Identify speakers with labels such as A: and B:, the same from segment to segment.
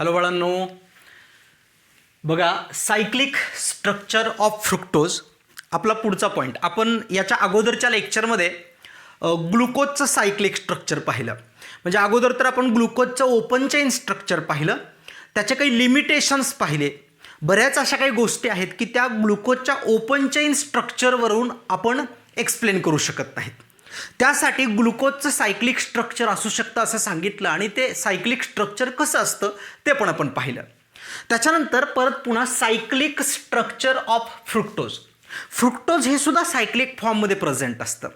A: Hello बाळांनो, बघा cyclic structure of fructose आपला पुढचा पॉईंट. आपण याच्या अगोदरच्या लेक्चरमध्ये ग्लुकोजचं सायक्लिक स्ट्रक्चर पाहिलं. म्हणजे अगोदर तर आपण ग्लुकोजचं ओपन चेन स्ट्रक्चर पाहिलं, त्याचे काही लिमिटेशन्स पाहिले. बऱ्याच अशा काही गोष्टी आहेत की त्या ग्लुकोजच्या ओपन चेन स्ट्रक्चरवरून आपण एक्सप्लेन करू शकत नाहीत. त्यासाठी ग्लुकोजचं सायक्लिक स्ट्रक्चर असू शकतं असं सांगितलं आणि ते सायक्लिक स्ट्रक्चर कसं असतं ते पण आपण पाहिलं. त्याच्यानंतर परत पुन्हा cyclic structure of fructose. Fructose हे सुद्धा सायक्लिक फॉर्ममध्ये प्रेझेंट असतं.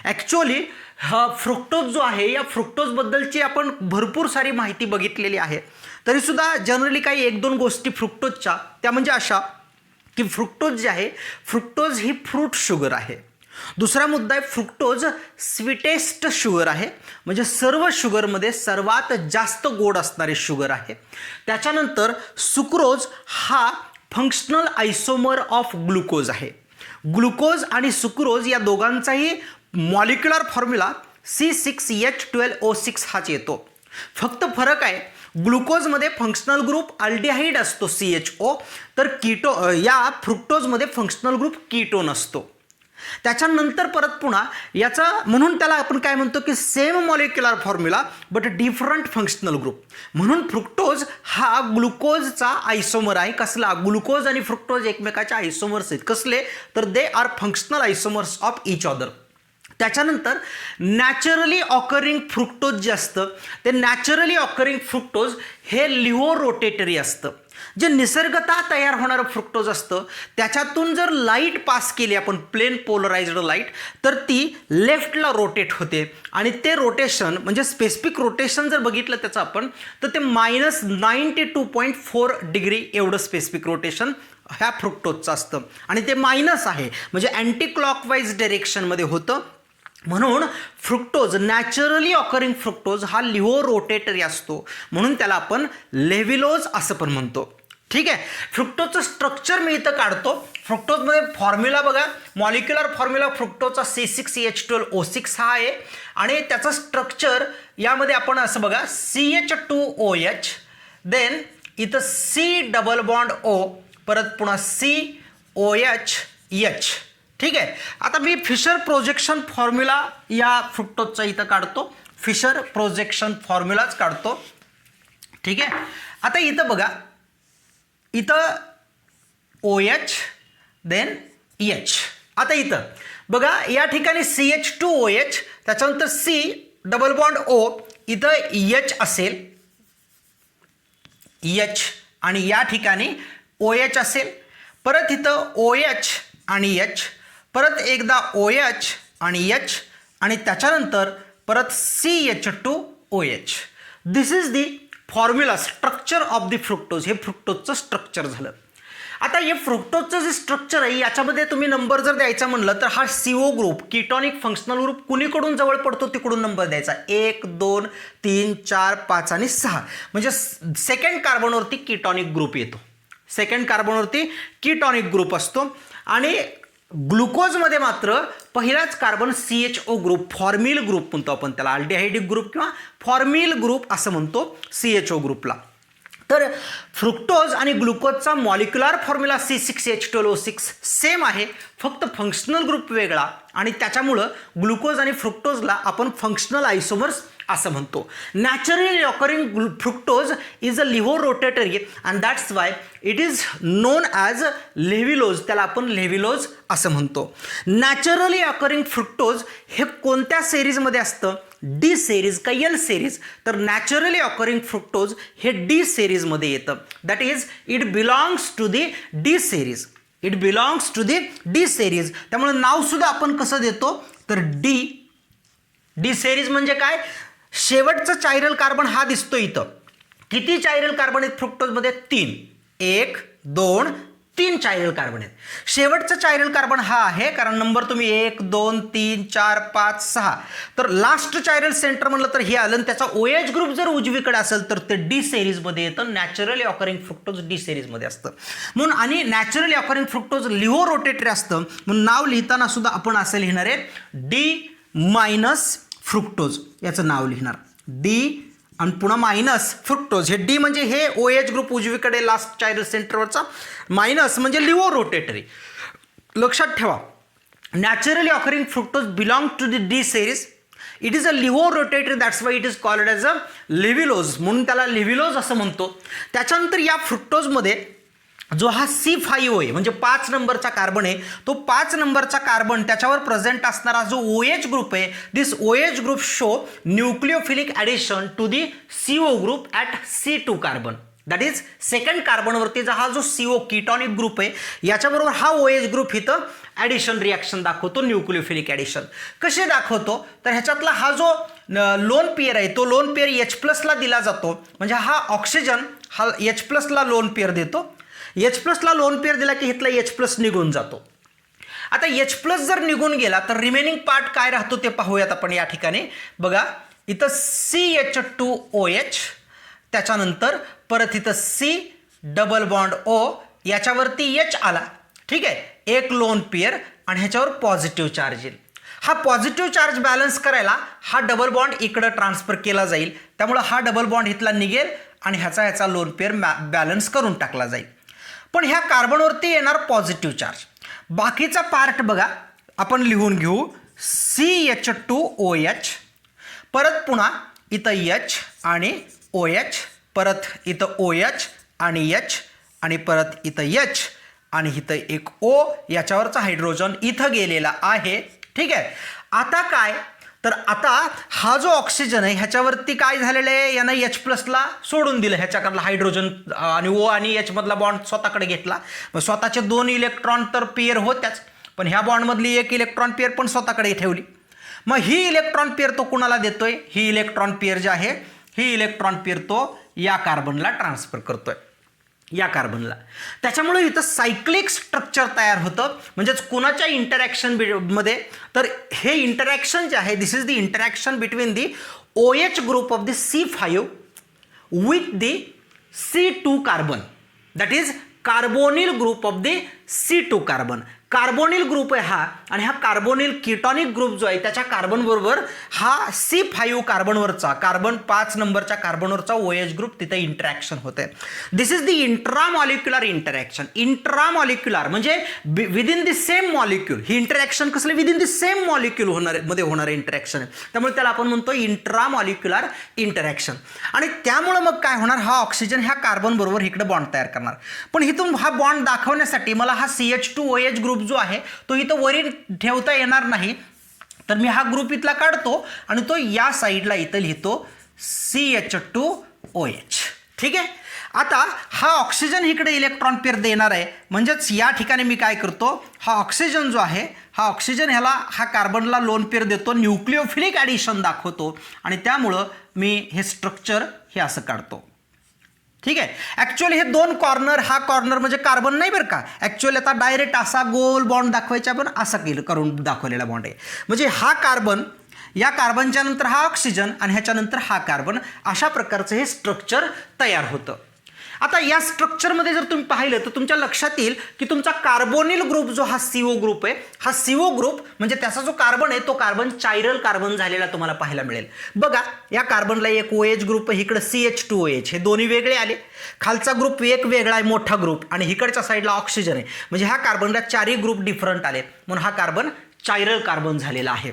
A: ॲक्च्युअली हा फ्रुक्टोज जो आहे, या फ्रुक्टोजबद्दलची आपण भरपूर सारी माहिती बघितलेली आहे. तरीसुद्धा जनरली काही एक दोन गोष्टी फ्रुक्टोजच्या त्या म्हणजे अशा की फ्रुक्टोज जे आहे, फ्रुक्टोज ही फ्रूट शुगर आहे. दुसरा मुद्दा आहे फ्रुक्टोज स्वीटेस्ट शुगर आहे, म्हणजे सर्व शुगरमध्ये सर्वात जास्त गोड असणारे शुगर आहे. त्याच्यानंतर सुक्रोज हा फंक्शनल आयसोमर ऑफ ग्लुकोज आहे. ग्लुकोज आणि सुक्रोज या दोघांचाही मॉलिक्युलर फॉर्म्युला C6H12O6 हाच येतो. फक्त फरक आहे, ग्लुकोजमध्ये फंक्शनल ग्रुप अल्डिहाइड असतो CHO, तर या फ्रुक्टोजमध्ये फंक्शनल ग्रुप कीटोन असतो. त्याच्यानंतर परत पुन्हा याचा म्हणून त्याला आपण काय म्हणतो की same molecular formula but different functional group. म्हणून फ्रुक्टोज हा ग्लुकोजचा आयसोमर आहे. कसला? ग्लुकोज आणि फ्रुक्टोज एकमेकाचे आयसोमर्स आहेत. कसले? तर they are functional आयसोमर्स of each other. त्याच्यानंतर नॅचरली ऑकरिंग फ्रुक्टोज जे असतं ते नॅचरली ऑकरिंग फ्रुक्टोज हे लिव्हो रोटेटरी असतं. जे निसर्गतः तयार होणारं फ्रुक्टोज असतं त्याच्यातून जर लाईट पास केली आपण, प्लेन पोलराइज्ड लाईट, तर ती लेफ्टला रोटेट होते आणि ते रोटेशन म्हणजे स्पेसिफिक रोटेशन जर बघितलं त्याचं आपण, तर ते -92.4 डिग्री एवढं स्पेसिफिक रोटेशन ह्या फ्रुक्टोजचं असतं आणि ते मायनस आहे म्हणजे अँटी क्लॉकवाईज डायरेक्शनमध्ये होतं. म्हणून फ्रुक्टोज नॅचरली ऑकरिंग फ्रुक्टोज हा लिव्हो रोटेटरी असतो, म्हणून त्याला आपण लेव्हिलोज असं पण म्हणतो. ठीक आहे. फ्रुक्टोजचं स्ट्रक्चर मी इथं काढतो. फ्रुक्टोजमध्ये फॉर्म्युला बघा, मॉलिक्युलर फॉर्म्युला फ्रुक्टोजचा C6H12O6 हा आहे आणि त्याचं स्ट्रक्चर यामध्ये आपण असं बघा CH2OH, देन इथं C डबल बॉन्ड O, परत पुन्हा COH. ठीक आहे. आता मी फिशर प्रोजेक्शन फॉर्म्युला या फ्रुक्टोजचा इथं काढतो. फिशर प्रोजेक्शन फॉर्म्युलाच काढतो. ठीक आहे. आता इथं बघा, इथं OH देन H. आता इथं बघा या ठिकाणी CH2OH, त्याच्यानंतर C डबल बॉन्ड O, इथं H असेल H आणि या ठिकाणी OH असेल. परत इथं OH आणि H, परत एकदा OH आणि H आणि त्याच्यानंतर परत CH2OH. This is the formula structure of the fructose. हे फ्रुक्टोजचं स्ट्रक्चर झालं. आता हे फ्रुक्टोजचं जे स्ट्रक्चर आहे याच्यामध्ये तुम्ही नंबर जर द्यायचा म्हणलं तर हा CO group, ketonic functional group, कुणीकडून जवळ पडतो तिकडून नंबर द्यायचा. 1 2 3 4 5 आणि 6 म्हणजे सेकंड कार्बनवरती कीटॉनिक ग्रुप येतो. सेकंड कार्बनवरती कीटॉनिक ग्रुप असतो आणि ग्लुकोजमध्ये मात्र पहिलाच carbon CHO group, formal group म्हणतो आपण त्याला, अल्डिहाइडिक ग्रुप किंवा फॉर्मिल ग्रुप असं म्हणतो CHO ग्रुपला. तर फ्रुक्टोज आणि ग्लुकोजचा मॉलिक्युलर फॉर्म्युला C6H12O6 सेम आहे, फक्त फंक्शनल ग्रुप वेगळा आणि त्याच्यामुळं ग्लुकोज आणि फ्रुक्टोजला आपण फंक्शनल आयसोमर्स असं म्हणतो. Naturally occurring fructose is a levo rotatory and that's why it is known as levulose. त्याला आपण लेव्हिलोज असं म्हणतो. नॅचरली ऑकरिंग फ्रुक्टोज हे कोणत्या सिरीजमध्ये असतं? D सिरीज का L सिरीज? तर नॅचरली ऑकरिंग फ्रुक्टोज हे D सिरीजमध्ये येतं. That is it belongs to the D series. It belongs to the D series. त्यामुळे नावसुद्धा आपण कसं देतो तर D सिरीज म्हणजे काय? शेवटचा चायरल कार्बन हा दिसतो इथं. किती चायरल कार्बन आहेत फ्रुक्टोजमध्ये? 3. 1 2 3 चायरल कार्बन आहेत. शेवटचा चायरल कार्बन हा आहे, कारण नंबर तुम्ही 1 2 3 4 5 6, तर लास्ट चायरल सेंटर म्हणलं तर हे आलं. त्याचा OH ग्रुप जर उजवीकडे असेल तर ते D सिरीजमध्ये येतं. नॅचरली ऑकरिंग फ्रुक्टोज D सिरीजमध्ये असतं म्हणून. आणि नॅचरली ऑकरिंग फ्रुक्टोज लिव्हो रोटेटरी असतं म्हणून नाव लिहिताना सुद्धा आपण असं लिहिणार आहे D- फ्रुक्टोज याचं नाव लिहिणार D- आणि पुन्हा मायनस फ्रुक्टोज. हे डी म्हणजे हे OH ग्रुप उजवीकडे लास्ट चायरल सेंटरवरचा, मायनस म्हणजे लिव्हो रोटेटरी. लक्षात ठेवा, naturally occurring fructose belong to the D series. It is a levo rotatory, that's why it is called as a levulose, म्हणून त्याला लिव्हिलोज असं म्हणतो. त्याच्यानंतर या फ्रुक्टोजमध्ये जो हा C5 आहे म्हणजे 5 नंबरचा कार्बन आहे, तो 5 नंबरचा कार्बन त्याच्यावर प्रेझेंट असणारा जो OH ग्रुप आहे, this OH group show nucleophilic addition to the CO group at C2 carbon. That is second कार्बनवरतीचा हा जो CO कीटॉनिक ग्रुप आहे याच्याबरोबर हा OH ग्रुप इथं ॲडिशन रिॲक्शन दाखवतो, न्यूक्लिओफिलिक ॲडिशन. कसे दाखवतो तर ह्याच्यातला हा जो लोन पेअर आहे तो लोन पेअर H+ला दिला जातो. म्हणजे हा ऑक्सिजन हा H+ला लोन पेअर देतो. H+ला लोन पेअर दिला की इथला H+ निघून जातो. आता H+ जर निघून गेला तर रिमेनिंग पार्ट काय राहतो ते पाहूयात आपण या ठिकाणी. बघा इथं CH2OH, त्याच्यानंतर परत इथं C डबल बॉन्ड O, याच्यावरती H आला. ठीक आहे, एक लोन पेअर आणि ह्याच्यावर पॉझिटिव्ह चार्ज येईल. हा पॉझिटिव्ह चार्ज बॅलन्स करायला हा डबल बॉन्ड इकडं ट्रान्सफर केला जाईल. त्यामुळं हा डबल बॉन्ड इथला निघेल आणि ह्याचा लोन पेअर बॅलन्स करून टाकला जाईल. पण ह्या कार्बनवरती येणार पॉझिटिव्ह चार्ज. बाकीचा पार्ट बघा आपण लिहून घेऊ. CH2OH, परत पुन्हा इथं H आणि OH, परत इथं OH आणि H आणि परत इथं H आणि इथं एक O, याच्यावरचा हायड्रोजन इथं गेलेला आहे. ठीक आहे, आता काय तर आता हा जो ऑक्सिजन आहे ह्याच्यावरती काय झालेलं आहे, यानं H+ला सोडून दिलं. ह्याच्याकडला हायड्रोजन आणि O आणि H मधला बॉन्ड स्वतःकडे घेतला. मग स्वतःचे 2 इलेक्ट्रॉन तर पेअर होत्याच, पण ह्या बॉन्डमधली एक इलेक्ट्रॉन पेअर पण स्वतःकडे ठेवली. मग ही इलेक्ट्रॉन पेअर तो कुणाला देतोय, ही इलेक्ट्रॉन पेअर जी आहे ही इलेक्ट्रॉन पेअर तो या कार्बनला ट्रान्सफर करतोय, या कार्बनला. त्याच्यामुळे इथं सायक्लिक स्ट्रक्चर तयार होतं. म्हणजेच कुणाच्या इंटरॅक्शन मध्ये तर हे इंटरॅक्शन जे आहे this is the interaction between the OH group of the C5 with the C2 carbon, that is carbonyl group of the C2 carbon. Carbonyl group आहे हा, आणि हा कार्बोनिल कीटॉनिक ग्रुप जो आहे त्याच्या कार्बन बरोबर हा C5 कार्बनवरचा, कार्बन 5 नंबरच्या कार्बनवरचा OH ग्रुप तिथे इंटरॅक्शन होते. दिस इज द इंट्रामॉलिक्युलर इंटरॅक्शन. इंट्रामॉलिक्युलर म्हणजे within the same molecule. He interaction कसले विदिन द सेम मॉलिक्यूल मध्ये होणारे इंटरॅक्शन आहे, त्यामुळे त्याला आपण म्हणतो इंट्रामॉलिक्युलर इंटरॅक्शन. आणि त्यामुळे मग काय होणार, हा ऑक्सिजन ह्या कार्बन बरोबर इकडे बॉन्ड तयार करणार. पण इथून हा बॉन्ड दाखवण्यासाठी मला हा CH2OH ग्रुप जो आहे तो इथं वरील ठेवता येणार नाही, तर मी हा ग्रुप इथला काढतो आणि तो या साईडला इथं लिहितो CH2OH. ठीक आहे, आता हा ऑक्सिजन इकडे इलेक्ट्रॉन पेअर देणार आहे. म्हणजेच या ठिकाणी मी काय करतो, हा ऑक्सिजन जो आहे हा ऑक्सिजन ह्याला हा कार्बनला लोन पेअर देतो, न्यूक्लिओफिलिक ॲडिशन दाखवतो आणि त्यामुळं मी हे स्ट्रक्चर हे असं काढतो. ठीक आहे, ॲक्च्युअली हे 2 कॉर्नर, हा कॉर्नर म्हणजे कार्बन नाही बरं का, ॲक्च्युअली आता डायरेक्ट असा गोल बॉन्ड दाखवायचा, पण असा करून दाखवलेला बॉन्ड आहे. म्हणजे हा कार्बन, या कार्बनच्या नंतर हा ऑक्सिजन आणि ह्याच्यानंतर हा कार्बन, अशा प्रकारचं हे स्ट्रक्चर तयार होतं. आता या स्ट्रक्चरमध्ये जर तुम्ही पाहिलं तर तुमच्या लक्षात येईल की तुमचा कार्बोनिल ग्रुप जो हा CO ग्रुप आहे, हा CO ग्रुप म्हणजे त्याचा जो कार्बन आहे तो कार्बन चायरल कार्बन झालेला तुम्हाला पाहायला मिळेल. बघा या कार्बनला एक OH ग्रुप आहे, इकडे CH2OH, हे दोन्ही वेगळे आले. खालचा ग्रुप एक वेगळा आहे मोठा ग्रुप, आणि इकडच्या साईडला ऑक्सिजन आहे. म्हणजे ह्या कार्बनला 4ही ग्रुप डिफरंट आले, म्हणून हा कार्बन चायरल कार्बन झालेला आहे.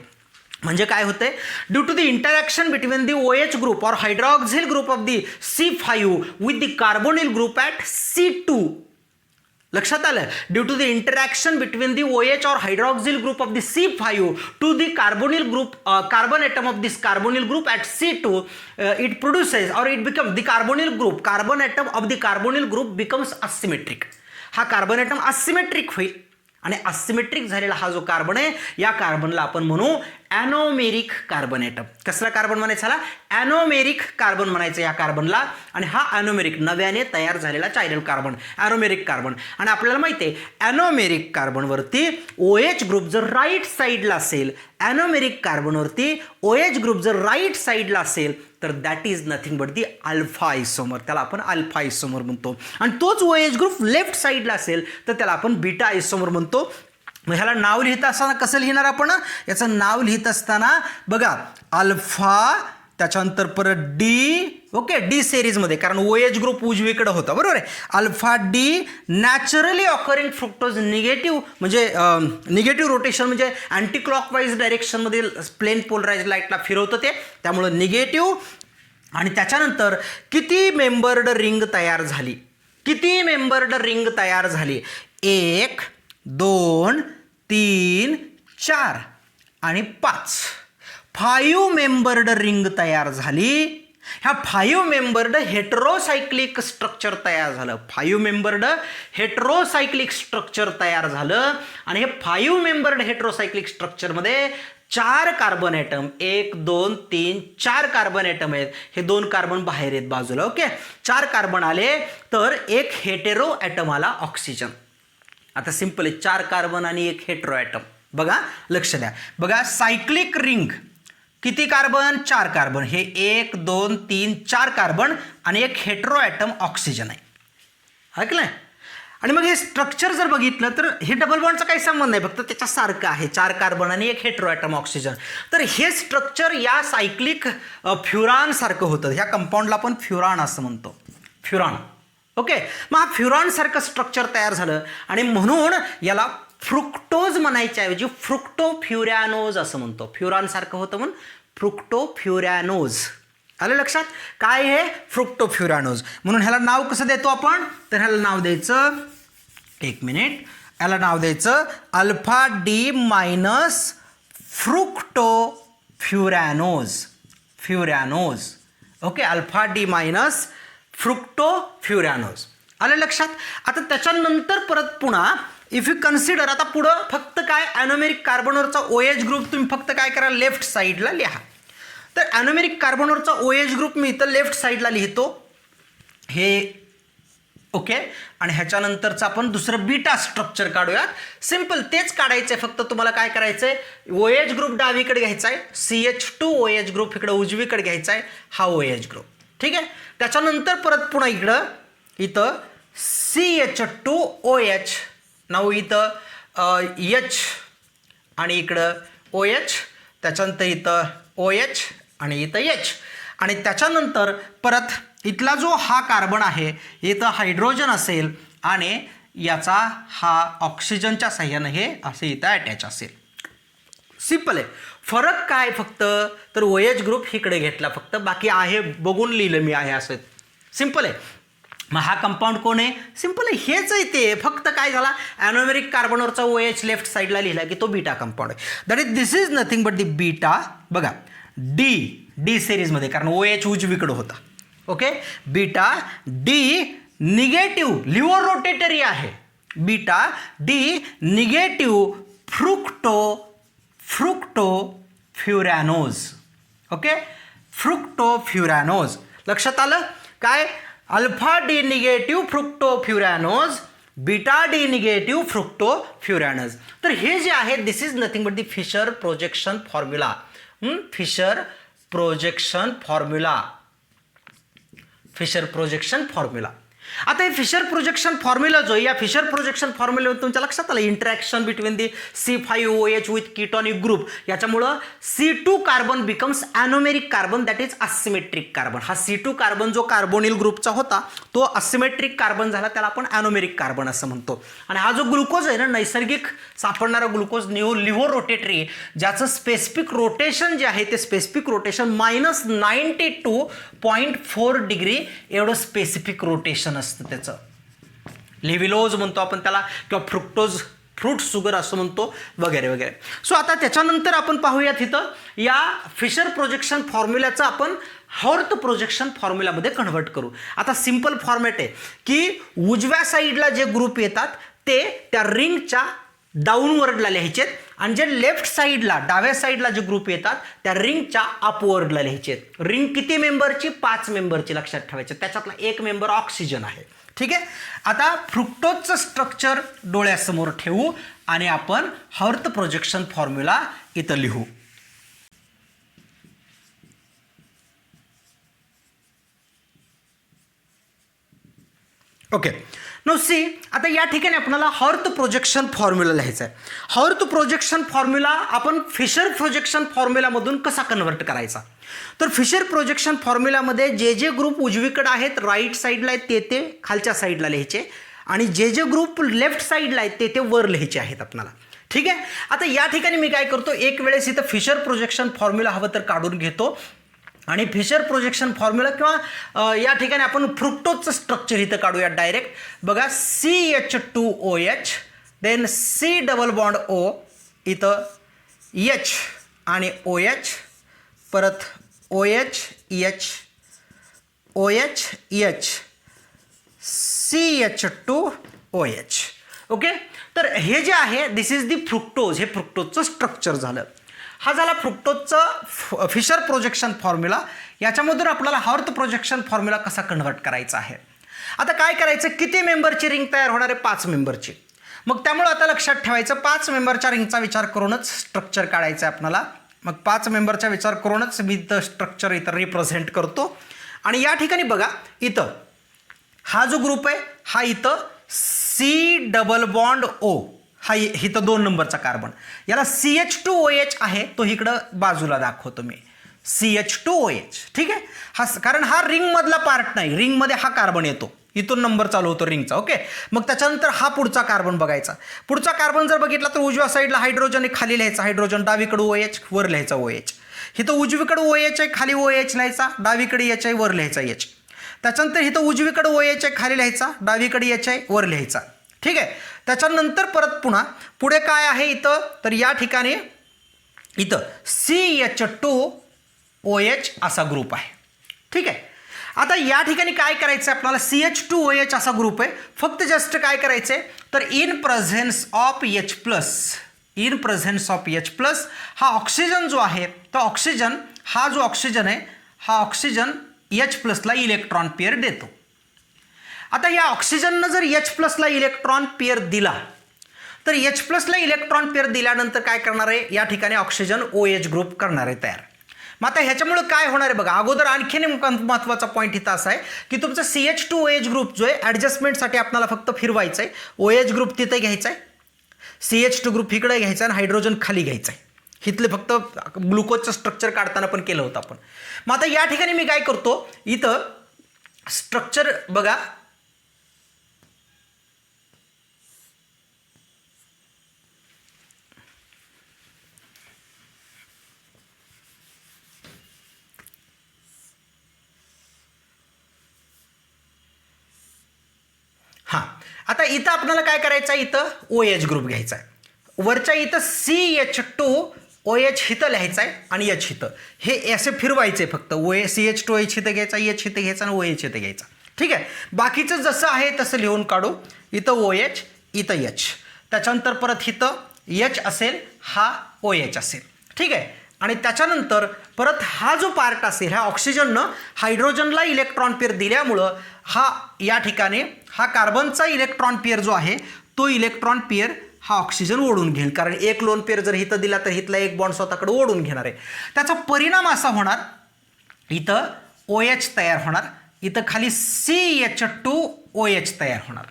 A: म्हणजे काय होते, due to the interaction between the OH group or hydroxyl group of the C5 with the carbonyl group at C2. लक्षात आलं, due to the interaction between the OH or hydroxyl group of the C5 to the carbonyl group, carbon atom of this carbonyl group at C2, it produces or it becomes the carbonyl group, carbon atom of the carbonyl group becomes asymmetric. हा carbon atom asymmetric होईल आणि asymmetric झालेला हा जो carbon आहे या कार्बनला आपण म्हणू ॲनोमेरिक कार्बन एटम. कसला कार्बन म्हणायचं, ह्याला ॲनोमेरिक कार्बन म्हणायचं या कार्बनला. आणि हा ॲनोमेरिक नव्याने तयार झालेला चायरल कार्बन, ॲनोमेरिक कार्बन. आणि आपल्याला माहिती आहे ॲनोमेरिक कार्बनवरती OH ग्रुप जर राईट साईडला असेल, ॲनोमेरिक कार्बनवरती OH ग्रुप जर राईट साईडला असेल तर that is nothing but the alpha isomer, त्याला आपण अल्फा आयसोमर म्हणतो. आणि तोच OH ग्रुप लेफ्ट साईडला असेल तर त्याला आपण बीटा आयसोमर म्हणतो. मग ह्याला नाव लिहित असताना कसं लिहिणार आपण, याचं नाव लिहित असताना बघा अल्फा, त्याच्यानंतर परत डी, ओके, डी सिरीजमध्ये, कारण OH ग्रुप उजवीकडे होता, बरोबर आहे. Alpha D naturally occurring fructose negative, म्हणजे निगेटिव्ह रोटेशन म्हणजे अँटी क्लॉकवाईज डायरेक्शनमध्ये प्लेन पोलराइज लाईटला फिरवतं ते, त्यामुळं निगेटिव्ह. आणि त्याच्यानंतर किती मेंबर्ड रिंग तयार झाली, किती मेंबर्ड रिंग तयार झाली, 1 2 3 4 आणि 5, 5 मेंबर्ड रिंग तयार झाली. ह्या 5 मेंबर्ड हेटेरोसायक्लिक स्ट्रक्चर तयार झालं, 5 मेंबर्ड हेटेरोसायक्लिक स्ट्रक्चर तयार झालं. आणि हे 5 मेंबर्ड हेटेरोसायक्लिक स्ट्रक्चरमध्ये 4 कार्बन ॲटम, 1 2 3 4 कार्बन ॲटम आहेत. हे 2 कार्बन बाहेर आहेत बाजूला, ओके. 4 कार्बन आले तर एक हेटेरो ॲटम आला ऑक्सिजन. आता सिंपल आहे, 4 कार्बन आणि एक हेटेरो ॲटम. बघा, लक्ष द्या, बघा सायक्लिक रिंग किती कार्बन, 4 कार्बन, हे 1 2 3 4 कार्बन आणि एक हेटेरो ॲटम ऑक्सिजन आहे, ऐकलंय. आणि मग हे स्ट्रक्चर जर बघितलं तर हे डबल बॉन्डचा काही संबंध नाही, फक्त त्याच्यासारखं आहे, 4 कार्बन आणि एक हेटेरो ॲटम ऑक्सिजन. तर हे स्ट्रक्चर या सायक्लिक फ्युरान सारखं होतं. ह्या कंपाऊंडला आपण फ्युरान असं म्हणतो, फ्युरान, ओके. मग हा फ्युरान सारखं स्ट्रक्चर तयार झालं आणि म्हणून याला फ्रुक्टोज म्हणायच्या ऐवजी फ्रुक्टोफ्युरॅनोज असं म्हणतो. फ्युरान सारखं होतं म्हणून फ्रुक्टोफ्युरॅनोज. आलं लक्षात, काय हे फ्रुक्टोफ्युरॅनोज. म्हणून ह्याला नाव कसं देतो आपण, तर ह्याला नाव द्यायचं, एक मिनिट, याला नाव द्यायचं alpha D minus fructofuranose, furanose, okay. Alpha D minus fructofuranose. आलं लक्षात. आता त्याच्यानंतर परत पुन्हा इफ यू कन्सिडर, आता पुढं फक्त काय ॲनोमेरिक कार्बनवरचा OH ग्रुप तुम्ही फक्त काय करा, लेफ्ट साईडला लिहा. तर ॲनोमेरिक कार्बनवरचा OH ग्रुप मी इथं लेफ्ट साईडला लिहितो, हे, ओके. आणि ह्याच्यानंतरचं आपण दुसरं बीटा स्ट्रक्चर काढूयात. सिम्पल तेच काढायचं आहे, फक्त तुम्हाला काय करायचं आहे, OH ग्रुप डावीकडे घ्यायचा आहे, CH2OH ग्रुप इकडे उजवीकडे घ्यायचा आहे, हा OH ग्रुप, ठीक आहे. त्याच्यानंतर परत पुन्हा इथं CH2OH, नाव इथं H आणि इकडं OH, त्याच्यानंतर इथं OH आणि इथं H. आणि त्याच्यानंतर परत इथला जो हा कार्बन आहे इथं हायड्रोजन असेल आणि याचा हा ऑक्सिजनच्या साह्यानं हे असे इथं अटॅच असेल. सिम्पल आहे. फरक काय फक्त, तर OH ग्रुप इकडे घेतला फक्त, बाकी आहे बघून लिहिलं मी आहे असं, सिम्पल आहे. मग हा कंपाऊंड कोण आहे, सिम्पल आहे, हेच आहे ते, फक्त काय झाला ॲनोमेरिक कार्बनवरचा OH लेफ्ट साईडला लिहिला की तो बीटा कंपाऊंड आहे. That is this is nothing but the beta. बघा डी सिरीजमध्ये, कारण OH उजवीकडे होता, okay. Beta D negative levo rotatory आहे, beta D negative fructofuranose, okay. Fructofuranose लक्षात आलं काय, alpha D negative fructofuranose, beta D negative fructofuranose. तर हे जे आहे this is nothing but the Fischer projection formula, Fischer projection formula, Fischer projection formula. आता हे फिशर प्रोजेक्शन फॉर्म्युला जो या फिशर प्रोजेक्शन फॉर्म्युला तुमच्या लक्षात आलं, interaction between the C5OH with ketonic group, याच्यामुळं C2 carbon becomes anomeric carbon, that is asymmetric carbon. हा C2 carbon जो कार्बोनिल ग्रुपचा होता तो असिमेट्रिक कार्बन झाला, त्याला आपण ॲनोमेरिक कार्बन असं म्हणतो. आणि हा जो ग्लुकोज आहे ना, नैसर्गिक सापडणारा ग्लुकोज लिव्हो रोटेटरी, ज्याचं स्पेसिफिक रोटेशन जे आहे ते स्पेसिफिक रोटेशन -92.4 डिग्री एवढं स्पेसिफिक रोटेशन असतं त्याचं. लेव्हिलोज म्हणतो आपण त्याला, किंवा फ्रूट शुगर असं म्हणतो, वगैरे वगैरे. सो आता त्याच्यानंतर आपण पाहूयात इथं या फिशर प्रोजेक्शन फॉर्म्युल्याचं आपण हॉर्थ प्रोजेक्शन फॉर्म्युलामध्ये कन्व्हर्ट करू. आता सिंपल फॉर्मॅट आहे की उजव्या साईडला जे ग्रुप येतात ते त्या रिंगच्या डाऊनवर्डला लिहायचे आणि जे लेफ्ट साईडला डाव्या साईडला जे ग्रुप येतात त्या रिंगच्या अपवर्डला लिहायचे. रिंग किती मेंबरची, 5 मेंबरची लक्षात ठेवायचे, त्याच्यातला एक मेंबर ऑक्सिजन आहे, ठीक आहे. आता फ्रुक्टोजचं स्ट्रक्चर डोळ्यासमोर ठेवू आणि आपण हॉर्थ प्रोजेक्शन फॉर्म्युला इथं लिहू. ओके, नो सी, आता या ठिकाणी आपल्याला हर्थ प्रोजेक्शन फॉर्म्युला लिहायचा आहे. हर्थ प्रोजेक्शन फॉर्म्युला आपण फिशर प्रोजेक्शन फॉर्म्युलामधून कसा कन्व्हर्ट करायचा. तर फिशर प्रोजेक्शन फॉर्म्युलामध्ये जे जे ग्रुप उजवीकडे आहेत राईट साईडला आहेत ते खालच्या साईडला लिहायचे आणि जे जे ग्रुप लेफ्ट साईडला आहेत ते वर लिहायचे आहेत आपल्याला. ठीक आहे. आता या ठिकाणी मी काय करतो, एक वेळेस इथं फिशर प्रोजेक्शन फॉर्म्युला हवं तर काढून घेतो आणि फिशर प्रोजेक्शन फॉर्म्युला किंवा या ठिकाणी आपण फ्रुक्टोजचं स्ट्रक्चर इथं काढूया डायरेक्ट. बघा CH2OH then C double bond O इथं H आणि OH परत OH H OH H CH2OH. Okay. तर हे जे आहे दिस इज दी फ्रुक्टोज, हे फ्रुक्टोजचं स्ट्रक्चर झालं. हा झाला फ्रुक्टोजचा फिशर प्रोजेक्शन फॉर्म्युला. याच्यामधून आपल्याला हर्थ प्रोजेक्शन फॉर्म्युला कसा कन्व्हर्ट करायचा आहे. आता काय करायचं, किती मेंबरची रिंग तयार होणार आहे, 5 मेंबरची. मग त्यामुळे आता लक्षात ठेवायचं 5 मेंबरच्या रिंगचा विचार करूनच स्ट्रक्चर काढायचं आहे आपल्याला. मग 5 मेंबरचा विचार करूनच मी इथं स्ट्रक्चर इथं रिप्रेझेंट करतो. आणि या ठिकाणी बघा इथं हा जो ग्रुप आहे हा इथं C डबल बॉन्ड O हा इथं 2 नंबरचा कार्बन, याला CH2OH आहे तो इकडं बाजूला दाखवतो मी CH2OH. ठीक आहे. हा कारण हा रिंगमधला पार्ट नाही, रिंगमध्ये हा कार्बन येतो, इथून नंबर चालू होतो रिंगचा. ओके. मग त्याच्यानंतर हा पुढचा कार्बन बघायचा. पुढचा कार्बन जर बघितला तर उजव्या साईडला हायड्रोजन आहे, खाली लिहायचा हायड्रोजन, डावीकडे OH वर लिहायचा OH. इथं उजवीकडे OH आहे, खाली OH लिहायचा, डावीकडे H आहे, वर लिहायचा H. त्याच्यानंतर इथं उजवीकडे OH आहे, खाली लिहायचा, डावीकडे H आहे, वर लिहायचा. ठीक आहे. त्याच्यानंतर परत पुढे काय आहे इथं, तर या ठिकाणी इथं CH2OH असा ग्रुप आहे. ठीक आहे. आता या ठिकाणी काय करायचं आहे आपल्याला, CH2OH असा ग्रुप आहे, फक्त जस्ट काय करायचं आहे तर in presence of H plus हा ऑक्सिजन जो आहे तो ऑक्सिजन, हा जो ऑक्सिजन आहे हा ऑक्सिजन H प्लसला इलेक्ट्रॉन पेअर देतो. आता या ऑक्सिजननं जर H प्लसला इलेक्ट्रॉन पेअर दिला तर H प्लसला इलेक्ट्रॉन पेअर दिल्यानंतर काय करणार आहे, या ठिकाणी ऑक्सिजन OH ग्रुप करणार आहे तयार. मग आता ह्याच्यामुळे काय होणार आहे बघा, अगोदर आणखीन महत्त्वाचा पॉईंट इथं असा आहे की तुमचा CH2OH ग्रुप जो आहे ॲडजस्टमेंटसाठी आपल्याला फक्त फिरवायचं आहे. OH ग्रुप तिथे घ्यायचा आहे, CH2 ग्रुप इकडे घ्यायचा आणि हायड्रोजन खाली घ्यायचं आहे. इथले फक्त ग्लुकोजचं स्ट्रक्चर काढताना पण केलं होतं आपण. मग आता या ठिकाणी मी काय करतो, इथं स्ट्रक्चर बघा हां. आता इथं आपल्याला काय करायचं आहे, इथं OH ग्रुप घ्यायचा आहे, वरच्या इथं CH2OH इथं लिहायचं आहे आणि H इथं, हे असे फिरवायचे फक्त. CH2OH इथं घ्यायचा, H इथं घ्यायचा आणि OH इथं घ्यायचा. ठीक आहे. बाकीचं जसं आहे तसं लिहून काढू. इथं OH इथं H, त्याच्यानंतर परत इथं H असेल, हा OH असेल. ठीक आहे. आणि त्याच्यानंतर परत हा जो पार्ट असेल ह्या ऑक्सिजननं हायड्रोजनला इलेक्ट्रॉन पेअर दिल्यामुळं हा या ठिकाणी हा कार्बनचा इलेक्ट्रॉन पेअर जो आहे तो इलेक्ट्रॉन पेअर हा ऑक्सिजन ओढून घेईल, कारण एक लोन पेअर जर इथं दिला तर इथला एक बॉन्ड स्वतःकडे ओढून घेणार आहे. त्याचा परिणाम असा होणार, इथं OH तयार होणार, इथं खाली CH2OH तयार होणार.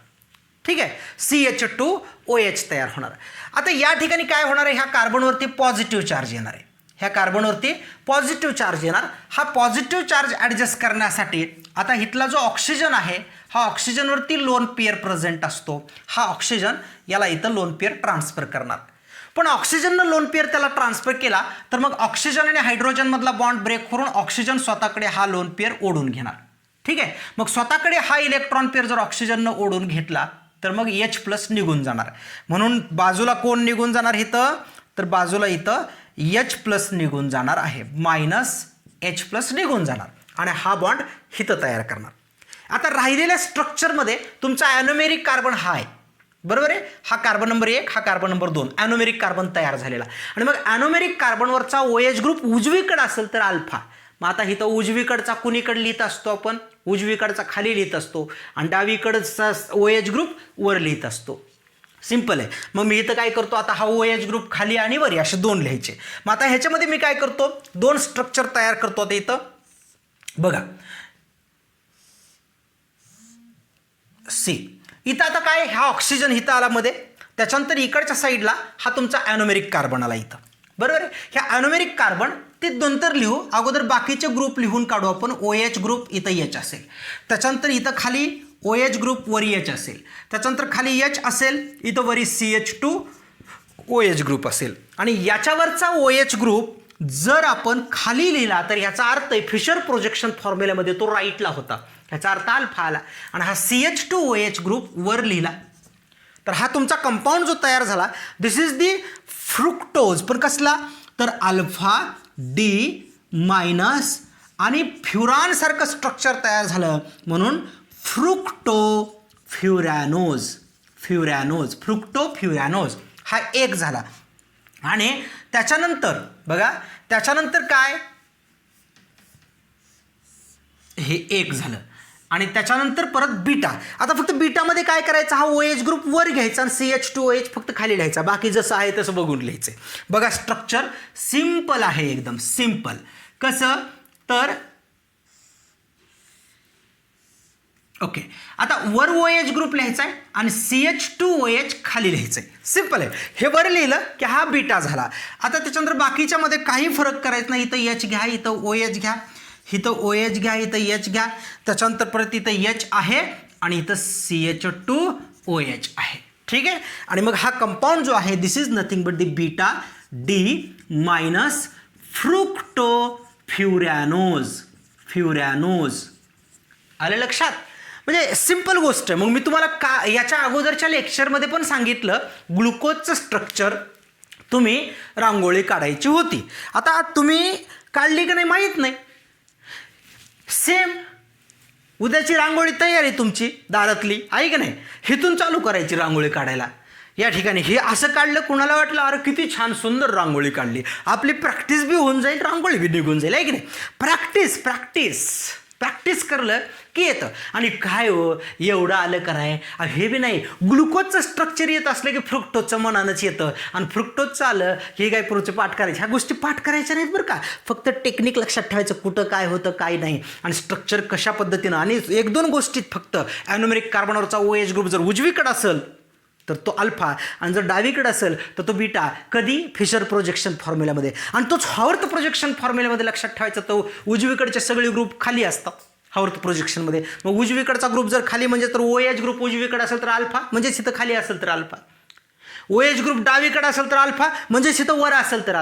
A: ठीक आहे. CH2OH तयार होणार. आता या ठिकाणी काय होणार आहे, ह्या कार्बनवरती पॉझिटिव्ह चार्ज येणार आहे, ह्या कार्बनवरती पॉझिटिव्ह चार्ज येणार. हा पॉझिटिव्ह चार्ज ॲडजस्ट करण्यासाठी आता इथला जो ऑक्सिजन आहे हा ऑक्सिजनवरती लोन पेअर प्रेझेंट असतो, हा ऑक्सिजन याला इथं लोन पेअर ट्रान्सफर करणार. पण ऑक्सिजननं लोन पेअर त्याला ट्रान्सफर केला तर मग ऑक्सिजन आणि हायड्रोजनमधला बॉन्ड ब्रेक करून ऑक्सिजन स्वतःकडे हा लोन पेअर ओढून घेणार. ठीक आहे. मग स्वतःकडे हा इलेक्ट्रॉन पेअर जर ऑक्सिजननं ओढून घेतला तर मग H प्लस निघून जाणार. म्हणून बाजूला कोण निघून जाणार इथं, तर बाजूला इथं H प्लस निघून जाणार आहे, -H प्लस निघून जाणार आणि हा बॉन्ड इथं तयार करणार. आता राहिलेल्या स्ट्रक्चरमध्ये तुमचा ॲनोमेरिक कार्बन हा आहे, बरोबर आहे. हा कार्बन नंबर 1, हा कार्बन नंबर 2, ॲनोमेरिक कार्बन तयार झालेला. आणि मग ॲनोमेरिक कार्बनवरचा OH ग्रुप उजवीकडे असेल तर अल्फा. मग आता इथं उजवीकडचा कुणीकडे लिहित असतो आपण, उजवीकडचा खाली लिहित असतो आणि डावीकडचा OH ग्रुप वर लिहित असतो. सिंपल आहे. मग मी इथं काय करतो, आता हा OH ग्रुप खाली आणि वरी असे 2 लिहायचे. मग आता ह्याच्यामध्ये मी काय करतो, 2 स्ट्रक्चर तयार करतो. आता इथं बघा C, इथं आता काय, हा ऑक्सिजन इथं आला मध्ये, त्याच्यानंतर इकडच्या साईडला हा तुमचा ॲनोमेरिक कार्बन आला इथं, बरोबर आहे. ह्या ॲनोमेरिक कार्बन ते नंतर लिहू, अगोदर बाकीचे ग्रुप लिहून काढू आपण. OH ग्रुप इथं H असेल, त्याच्यानंतर इथं खाली OH ग्रुप वरी H असेल, त्याच्यानंतर खाली H असेल, इथं वरी CH2OH ग्रुप असेल. आणि याच्यावरचा OH ग्रुप जर आपण खाली लिहिला तर ह्याचा अर्थ फिशर प्रोजेक्शन फॉर्म्युल्यामध्ये तो राईटला होता, ह्याचा अर्थ अल्फा आला. आणि हा CH2OH ग्रुप वर लिहिला तर हा तुमचा कंपाऊंड जो तयार झाला, दिस इज दी फ्रुक्टोज. पण कसला, तर अल्फा डी मायनस आणि फ्युरान सारखं स्ट्रक्चर तयार झालं म्हणून फ्रुक्टोफ्युरॅनोज. फ्रुक्टोफ्युरॅनोज हा एक झाला. आणि त्याच्यानंतर बघा, त्याच्यानंतर काय, हे एक झालं. आणि त्याच्यानंतर परत बीटा. आता फक्त बीटामध्ये काय करायचं, हा OH ग्रुप वर घ्यायचा आणि CH2OH फक्त खाली लिहायचा, बाकी जसं आहे तसं बघून लिहायचं. बघा स्ट्रक्चर सिंपल आहे, एकदम सिंपल. कसं तर ओके, आता वर OH ग्रुप लिहायचा आहे आणि CH2OH खाली लिहायचं आहे, सिंपल आहे. हे वर लिहिलं की हा बीटा झाला. आता त्याच्यानंतर बाकीच्या मध्ये काही फरक करायचा नाही, इथं H घ्या, इथं OH घ्या, इथं OH घ्या, इथं H घ्या, त्याच्यानंतर परत इथं H आहे आणि इथं CH2OH आहे, ठीक आहे. आणि मग हा कंपाऊंड जो आहे, this is nothing but the beta D minus fructofuranose. आलं लक्षात? म्हणजे सिंपल गोष्ट आहे. मग मी तुम्हाला का याच्या अगोदरच्या लेक्चरमध्ये पण सांगितलं, ग्लुकोजचं स्ट्रक्चर तुम्ही रांगोळी काढायची होती. आता तुम्ही काढली की नाही माहीत नाही, सेम उद्याची रांगोळी तयार आहे तुमची दारातली, आहे की नाही, हिथून चालू करायची रांगोळी काढायला. या ठिकाणी हे असं काढलं, कुणाला वाटलं अरे किती छान सुंदर रांगोळी काढली, आपली प्रॅक्टिस बी होऊन जाईल, रांगोळी बी निघून जाईल, आहे की नाही. प्रॅक्टिस करलं की येतं. आणि काय हो एवढं आलं कराय, हे बी नाही, ग्लुकोजचं स्ट्रक्चर येत असलं की फ्रुक्टोजचं मनानंच येतं. आणि फ्रुक्टोजचं आलं की काय पुढचं पाठ करायचं, ह्या गोष्टी पाठ करायच्या नाहीत बरं का, फक्त टेक्निक लक्षात ठेवायचं, कुठं काय होतं काय नाही आणि स्ट्रक्चर कशा पद्धतीनं. आणि एक दोन गोष्टीत फक्त, ॲनोमेरिक कार्बनवरचा OH ग्रुप जर उजवीकडे असेल तर तो अल्फा आणि जर डावीकडे असेल तर तो बीटा. कधी, फिशर प्रोजेक्शन फॉर्म्युल्यामध्ये. आणि तोच हॉवर्थ प्रोजेक्शन फॉर्म्युल्यामध्ये लक्षात ठेवायचा, तो उजवीकडचे सगळे ग्रुप खाली असतात हॉवर्थ प्रोजेक्शनमध्ये. मग उजवीकडचा ग्रुप जर खाली म्हणजे तर OH ग्रुप उजवीकडे असेल तर अल्फा, म्हणजेच इथं खाली असेल तर अल्फा. OH ग्रुप डावीकडे असेल तर अल्फा, म्हणजेच इथं वर असेल तर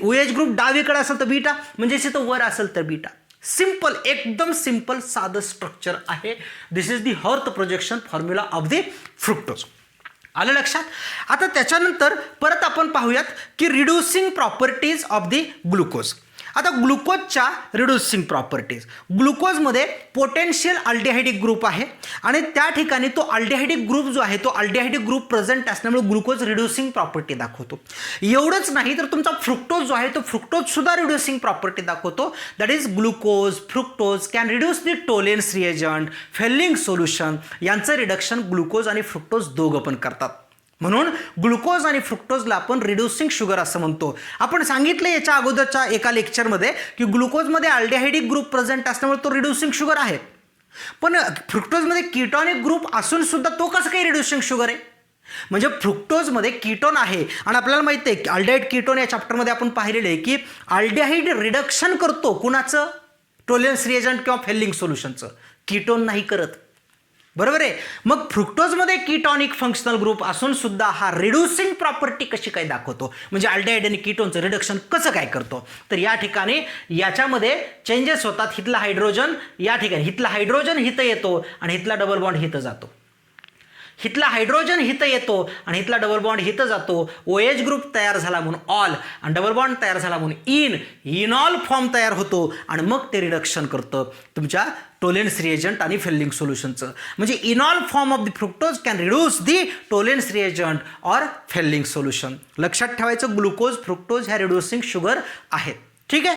A: OH ग्रुप डावीकडे असेल तर बीटा, म्हणजेच इथं वर असेल तर बीटा. सिंपल, एकदम सिंपल साधं स्ट्रक्चर आहे. This is the Haworth projection formula of the fructose. आलं लक्षात? आता त्याच्यानंतर परत आपण पाहूयात की reducing properties of the glucose. आता ग्लुकोजच्या रिड्युसिंग प्रॉपर्टीज, ग्लुकोजमध्ये पोटेन्शियल अल्डिहायडिक ग्रुप आहे आणि त्या ठिकाणी तो अल्डिहायडिक ग्रुप जो आहे, तो अल्डिहायडिक ग्रुप प्रेझेंट असल्यामुळे ग्लुकोज रिड्युसिंग प्रॉपर्टी दाखवतो. एवढंच नाही तर तुमचा फ्रुक्टोज जो आहे तो फ्रुक्टोज सुद्धा रिड्युसिंग प्रॉपर्टी दाखवतो. That is glucose fructose can reduce the Tollens reagent, Fehling solution यांचं रिडक्शन ग्लुकोज आणि फ्रुक्टोज दोघं पण करतात. म्हणून ग्लुकोज आणि फ्रुक्टोजला आपण रिड्युसिंग शुगर असं म्हणतो. आपण सांगितलं याच्या अगोदरच्या एका लेक्चरमध्ये की ग्लुकोजमध्ये अल्डिहायडिक ग्रुप प्रेझेंट असल्यामुळे तो रिड्युसिंग शुगर आहे, पण फ्रुक्टोजमध्ये कीटॉनिक ग्रुप असून सुद्धा तो कसं काही रिड्युसिंग शुगर आहे. म्हणजे फ्रुक्टोजमध्ये कीटोन आहे आणि आपल्याला माहिती आहे की अल्डिहाइड कीटोन या चॅप्टरमध्ये आपण पाहिलेलं आहे की अल्डिहाइड रिडक्शन करतो, कुणाचं, टोलेन्स रिएजंट किंवा फेल्लिंग सोल्युशनचं, कीटोन नाही करत, बरोबर आहे. मग फ्रुक्टोजमध्ये कीटॉनिक फंक्शनल ग्रुप असून सुद्धा हा रिड्युसिंग प्रॉपर्टी कशी काय दाखवतो, म्हणजे अल्डिहाइड आणि कीटोनचं रिडक्शन कसं काय करतो. तर या ठिकाणी याच्यामध्ये चेंजेस होतात. हिथला हायड्रोजन या ठिकाणी, हिथला हायड्रोजन हिथं येतो आणि हिथला डबल बॉन्ड हिथं जातो, हिथला हायड्रोजन हिथं येतो आणि हिथला डबल बॉन्ड हिथं जातो. OH ग्रुप तयार झाला म्हणून ऑल आणि डबल बॉन्ड तयार झाला म्हणून इनऑल फॉर्म तयार होतो आणि मग ते रिडक्शन करतं तुमच्या टोलेन्स रिएजंट आणि फेल्लिंग सोल्युशनचं. म्हणजे enol form of the fructose can reduce the Tollens reagent or Fehling solution. लक्षात ठेवायचं, ग्लुकोज फ्रुक्टोज ह्या रिड्युसिंग शुगर आहेत, ठीक आहे.